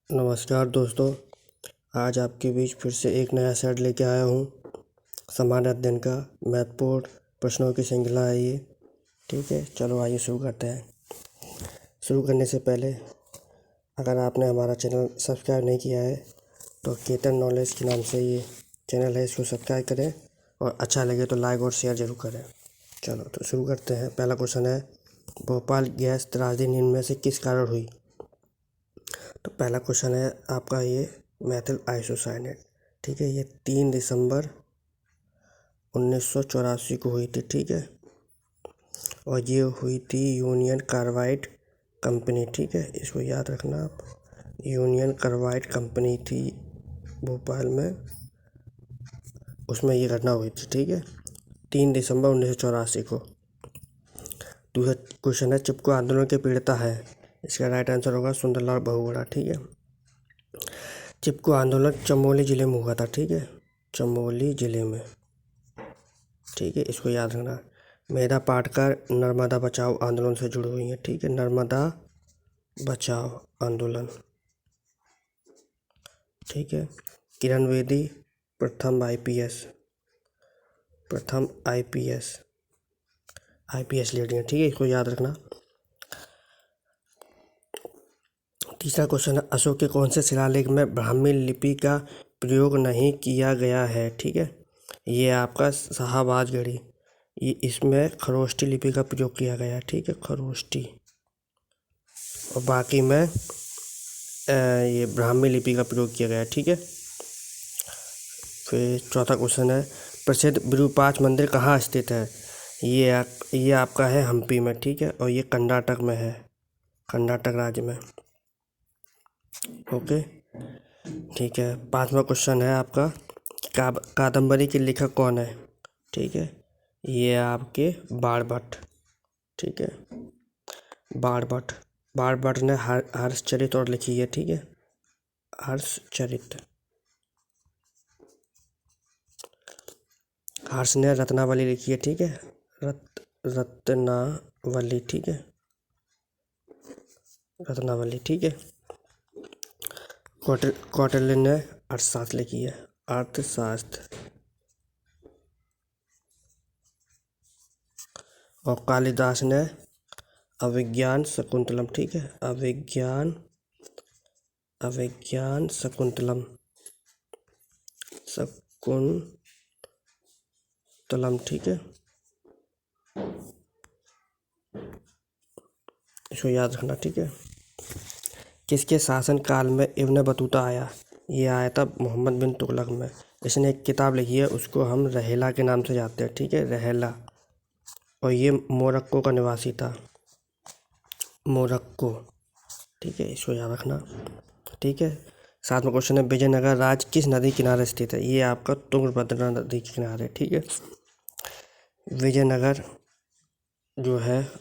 नमस्कार दोस्तों, आज आपके बीच फिर से एक नया सेट लेके आया हूँ। सामान्य अध्ययन का महत्वपूर्ण प्रश्नों की श्रृंखला है ये। ठीक है, चलो आइए शुरू करते हैं। शुरू करने से पहले अगर आपने हमारा चैनल सब्सक्राइब नहीं किया है तो केतन नॉलेज के नाम से ये चैनल है, इसको सब्सक्राइब करें और अच्छा लगे तो लाइक और शेयर ज़रूर करें। चलो तो शुरू करते हैं। पहला क्वेश्चन है, भोपाल गैस त्रासदी निम्न में से किस कारण हुई? तो पहला क्वेश्चन है आपका ये मेथिल आइसोसाइनेट। ठीक है, ये 3 दिसंबर 1984 को हुई थी। ठीक है, और ये हुई थी यूनियन कार्बाइड कंपनी। ठीक है, इसको याद रखना आप। यूनियन कार्बाइड कंपनी थी भोपाल में, उसमें ये घटना हुई थी। ठीक है, 3 दिसंबर 1984 को। दूसरा क्वेश्चन है, चिपको आंदोलन के पीड़िता है? इसका राइट आंसर होगा सुंदरलाल बहुगुणा। ठीक है, चिपको आंदोलन चमोली जिले में हुआ था। ठीक है, चमोली जिले में। ठीक है, इसको याद रखना। मेधा पाटकर नर्मदा बचाओ आंदोलन से जुड़ी हुई है। ठीक है, नर्मदा बचाओ आंदोलन। ठीक है, किरण बेदी प्रथम आईपीएस लेडी है। ठीक है, इसको याद रखना। तीसरा क्वेश्चन है, अशोक के कौन से शिलालेख में ब्राह्मी लिपि का प्रयोग नहीं किया गया है? ठीक है, ये आपका शाहबाज गढ़ी, ये इसमें खरोष्टी लिपि का प्रयोग किया गया है। ठीक है, खरोष्टी, और बाकी में ये ब्राह्मी लिपि का प्रयोग किया गया है। ठीक है, फिर चौथा क्वेश्चन है, प्रसिद्ध विरूपाक्ष मंदिर कहाँ स्थित है? ये आपका है हम्पी में। ठीक है, और ये कर्नाटक में है, कर्नाटक राज्य में। ओके, ठीक है। पांचवा क्वेश्चन है आपका, कादम्बरी के लेखक कौन है? ठीक है, ये आपके बाणभट्ट। ठीक है, बाणभट्ट ने हर्षचरित और लिखी है। ठीक है, हर्षचरित। हर्ष ने रत्नावली लिखी है। ठीक है, रत्नावली। ठीक है, रत्नावली। ठीक है, कौटिल्य ने अर्थशास्त्र लिखी है, अर्थशास्त्र। और कालिदास ने अभिज्ञान शकुंतलम। ठीक है, अभिज्ञान शकुंतलम। ठीक है, इसको याद रखना। ठीक है, किसके शासन काल में इब्न बतूता आया? ये आया था मोहम्मद बिन तुगलक में। इसने एक किताब लिखी है, उसको हम रहेला के नाम से जानते हैं। ठीक है, रहेला, और ये मोरक्को का निवासी था, मोरक्को। ठीक है, इसको याद रखना। ठीक है, सातवां क्वेश्चन है, विजयनगर राज्य किस नदी किनारे स्थित है? ये आपका तुंगभद्रा नदी के किनारे। ठीक है, विजयनगर जो है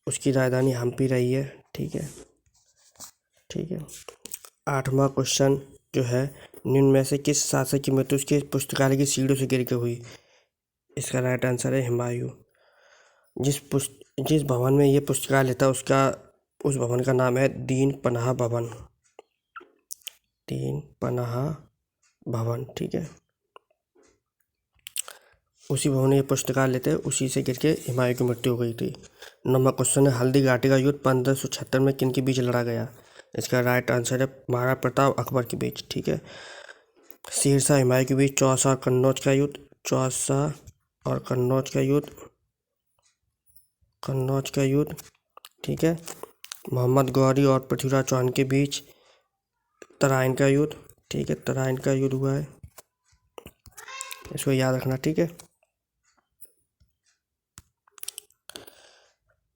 उसकी राजधानी हम्पी रही है। ठीक है, ठीक है। आठवां क्वेश्चन जो है, निम्न में से किस शासक की मृत्यु उसके पुस्तकालय की सीढ़ियों से गिर के हुई? इसका राइट आंसर है हुमायूं। जिस भवन में ये पुस्तकालय था उस भवन का नाम है दीन पनाह भवन। दीन पनाह भवन। ठीक है, उसी भवन में ये पुस्तकालय थे, उसी से गिर के हुमायूं की मृत्यु हो गई थी। नौवां क्वेश्चन है, हल्दी घाटी का युद्ध 1576 में किन के बीच लड़ा गया? इसका राइट आंसर है महाराणा प्रताप अकबर के बीच। ठीक है, शेरशाह हुमायूं के बीच चौसा और कन्नौज का युद्ध, कन्नौज का युद्ध। ठीक है, मोहम्मद गौरी और पृथ्वीराज चौहान के बीच तराइन का युद्ध। ठीक है, तराइन का युद्ध हुआ है, इसको याद रखना। ठीक है,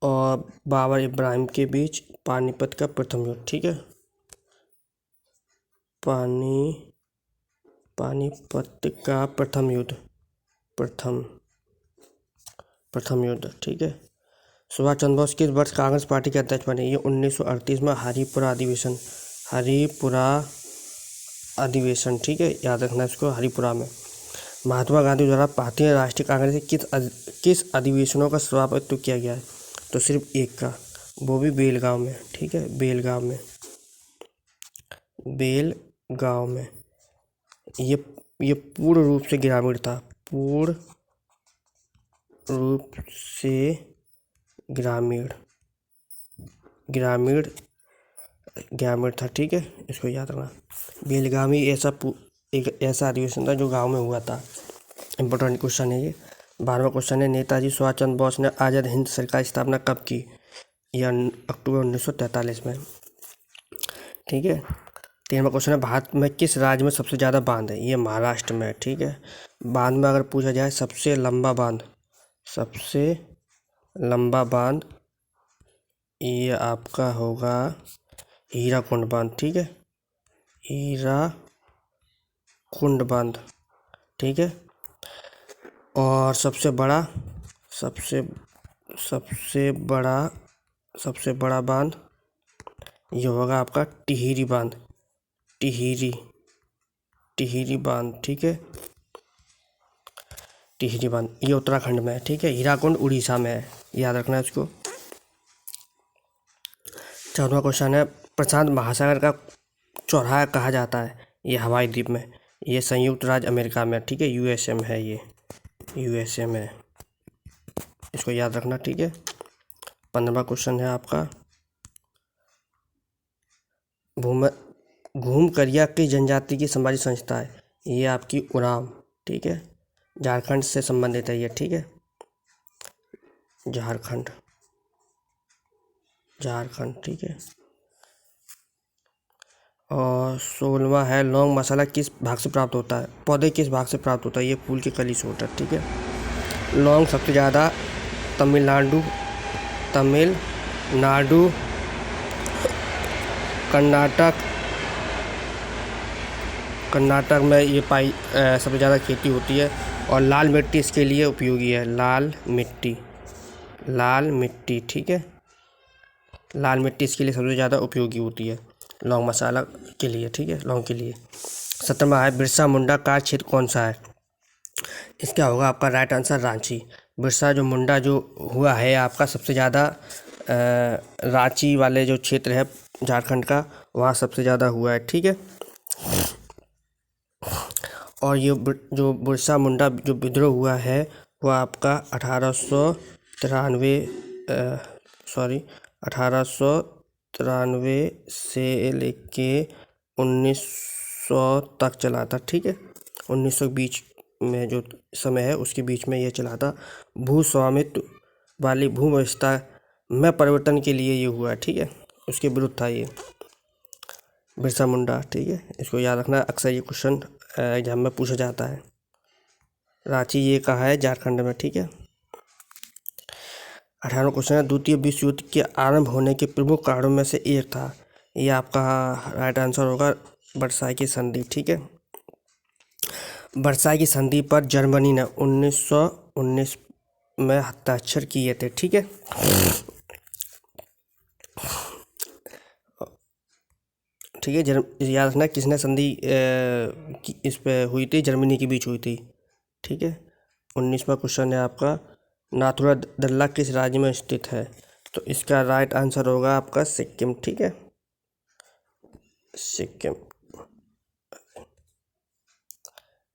और बाबर इब्राहिम के बीच पानीपत का प्रथम युद्ध। ठीक है, पानीपत का प्रथम युद्ध। ठीक है, सुभाष चंद्र बोस किस वर्ष कांग्रेस पार्टी के अध्यक्ष बने? ये 1938 में हरिपुरा अधिवेशन। ठीक है, याद रखना इसको, हरिपुरा में। महात्मा गांधी द्वारा भारतीय राष्ट्रीय कांग्रेस के किस अधिवेशनों का सभापतित्व किया गया है? तो सिर्फ एक का, वो भी बेलगांव में। ठीक है, बेलगांव में। बेलगांव में। ये पूर्ण रूप से ग्रामीण था, पूर्ण रूप से ग्रामीण था, ठीक है, इसको याद रखना। बेलगावी एक ऐसा अधिवेशन था जो गांव में हुआ था। इम्पोर्टेंट क्वेश्चन है ये। 12वां क्वेश्चन है, नेताजी सुभाष चंद्र बोस ने आज़ाद हिंद सरकार की स्थापना कब की? यह अक्टूबर 1943 में, ठीक है। 13वां क्वेश्चन है, भारत में किस राज्य में सबसे ज़्यादा बांध है? ये महाराष्ट्र में, ठीक है। बांध में अगर पूछा जाए सबसे लंबा बांध ये आपका होगा हीराकुंड बांध, ठीक है, हीराकुंड बांध, ठीक है। और सबसे बड़ा बांध ये होगा आपका टिहरी बांध, टिहरी बांध, ठीक है, टिहरी बांध, ये उत्तराखंड में है, ठीक है। हीराकुंड उड़ीसा में है, याद रखना इसको। 14वां क्वेश्चन है, प्रशांत महासागर का चौराहा कहा जाता है? ये हवाई द्वीप में, ये संयुक्त राज्य अमेरिका में, ठीक है, यूएसए में है, ये यूएसए में, इसको याद रखना, ठीक है। 15वां क्वेश्चन है आपका, घूमकरिया किस जनजाति की सामाजिक संस्था है? ये आपकी उरांव, ठीक है, झारखंड से संबंधित है ये, ठीक है, झारखंड, ठीक है। और 16वां है, लौंग मसाला किस भाग से प्राप्त होता है? पौधे किस भाग से प्राप्त होता है? ये फूल की कली से होता है, ठीक है। लौंग सबसे ज़्यादा तमिलनाडु, कर्नाटक में ये सबसे ज़्यादा खेती होती है। और लाल मिट्टी इसके लिए उपयोगी है, लाल मिट्टी, ठीक है, लाल मिट्टी इसके लिए सबसे ज़्यादा उपयोगी होती है, लौंग मसाला के लिए, ठीक है, लौंग के लिए। 17वां है, बिरसा मुंडा का क्षेत्र कौन सा है? इसका होगा आपका राइट आंसर रांची। बिरसा मुंडा जो हुआ है आपका सबसे ज़्यादा रांची वाले जो क्षेत्र है झारखंड का, वहाँ सबसे ज़्यादा हुआ है, ठीक है। और ये जो बिरसा मुंडा जो विद्रोह हुआ है वो आपका 1893 से लेके 1900 तक चला था, ठीक है। 1900 बीच में जो समय है उसके बीच में ये चला था। भू स्वामित्व वाली भू व्यवस्था में परिवर्तन के लिए ये हुआ, ठीक है, उसके विरुद्ध था ये बिरसा मुंडा, ठीक है, इसको याद रखना। अक्सर ये क्वेश्चन एग्जाम में पूछा जाता है। रांची ये कहा है झारखंड में, ठीक है। 18वां क्वेश्चन है, द्वितीय विश्व युद्ध के आरंभ होने के प्रमुख कारणों में से एक था? ये आपका राइट आंसर होगा वर्साई की संधि, ठीक है। वर्साई की संधि पर जर्मनी ने 1919 में हस्ताक्षर किए थे, ठीक है। ठीक है, याद रखना किसने संधि इस पे हुई थी? जर्मनी के बीच हुई थी, ठीक है। 19वां क्वेश्चन है आपका, नाथुला दर्रा किस राज्य में स्थित है? तो इसका राइट आंसर होगा आपका सिक्किम, ठीक है, सिक्किम,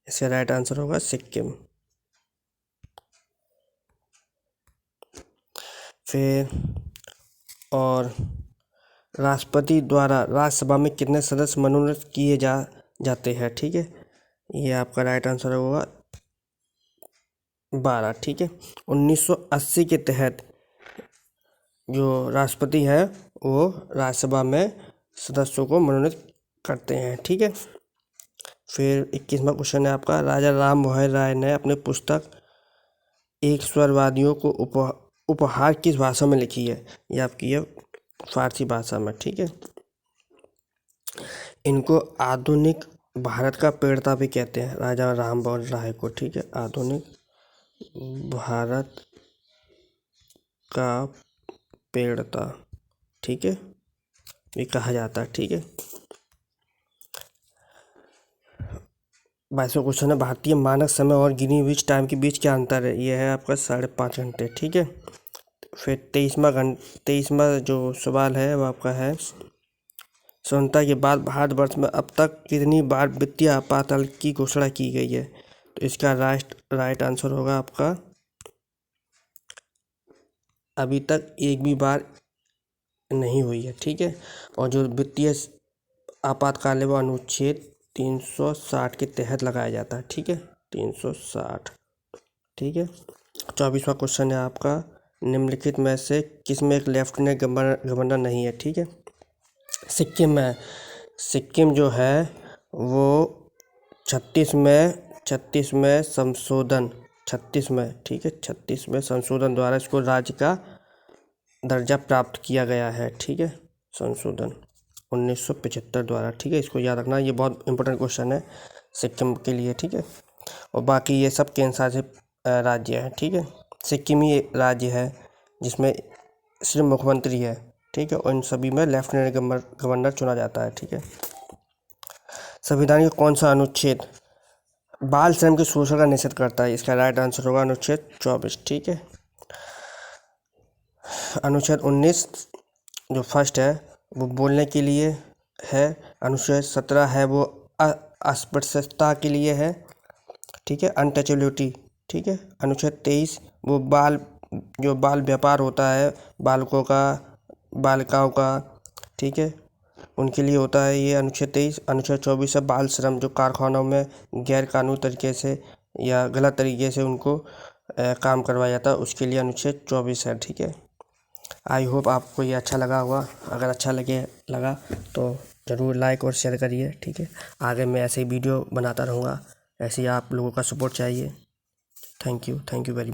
इसका राइट आंसर होगा सिक्किम। फिर और राष्ट्रपति द्वारा राज्यसभा में कितने सदस्य मनोनीत किए जाते हैं? ठीक है, ये आपका राइट आंसर होगा 12, ठीक है। 1980 के तहत जो राष्ट्रपति है वो राज्यसभा में सदस्यों को मनोनीत करते हैं, ठीक है। फिर 21वां क्वेश्चन है आपका, राजा राम मोहन राय ने अपनी पुस्तक एक स्वरवादियों को उपहार किस भाषा में लिखी है? ये आपकी है फारसी भाषा में, ठीक है। इनको आधुनिक भारत का प्रणेता भी कहते हैं, राजा राम मोहन राय को, ठीक है, आधुनिक भारत का प्रणेता, ठीक है, ये कहा जाता है, ठीक है। 22वां क्वेश्चन है, भारतीय मानक समय और ग्रीनविच टाइम के बीच क्या अंतर है? ये है आपका 5.5 घंटे, ठीक है। फिर 23वां जो सवाल है वो आपका है, स्वतंत्रता के बाद भारतवर्ष में अब तक कितनी बार वित्तीय आपातकाल की घोषणा की गई है? तो इसका राइट आंसर होगा आपका अभी तक एक भी बार नहीं हुई है। ठीक है, और जो वित्तीय आपातकाल है वो अनुच्छेद 360 के तहत लगाया जाता है। ठीक है, 360। ठीक है, 24वां क्वेश्चन है आपका, निम्नलिखित में से किसमें एक लेफ्टिनेंट गवर्नर नहीं है? ठीक है, सिक्किम में, सिक्किम जो है वो 36 में संशोधन, 36 में, ठीक है, 36 में संशोधन द्वारा इसको राज्य का दर्जा प्राप्त किया गया है। ठीक है, संशोधन 1975 द्वारा। ठीक है, इसको याद रखना, ये बहुत इंपॉर्टेंट क्वेश्चन है सिक्किम के लिए। ठीक है, और बाकी ये सब केंद्र शासित राज्य है। ठीक है, सिक्किम ही राज्य है जिसमें सिर्फ मुख्यमंत्री है। ठीक है, और इन सभी में लेफ्टिनेंट गवर्नर चुना जाता है। ठीक है, संविधान का कौन सा अनुच्छेद बाल श्रम के शोषण का निषेध करता है? इसका राइट आंसर होगा अनुच्छेद 24। ठीक है, अनुच्छेद 19 जो फर्स्ट है वो बोलने के लिए है। अनुच्छेद 17 है वो अस्पृश्यता के लिए है। ठीक है, अनटचेबिलिटी। ठीक है, अनुच्छेद 23 वो जो बाल व्यापार होता है बालकों का, बालिकाओं का, ठीक है, उनके लिए होता है ये अनुच्छेद 23। अनुच्छेद 24 है बाल श्रम, जो कारखानों में गैर कानूनी तरीके से या गलत तरीके से उनको काम करवाया जाता है, उसके लिए अनुच्छेद 24 है। ठीक है, आई होप आपको ये अच्छा लगा होगा। अगर अच्छा लगा तो ज़रूर लाइक और शेयर करिए। ठीक है, आगे मैं ऐसे ही वीडियो बनाता रहूँगा, ऐसे ही आप लोगों का सपोर्ट चाहिए। Thank you very much.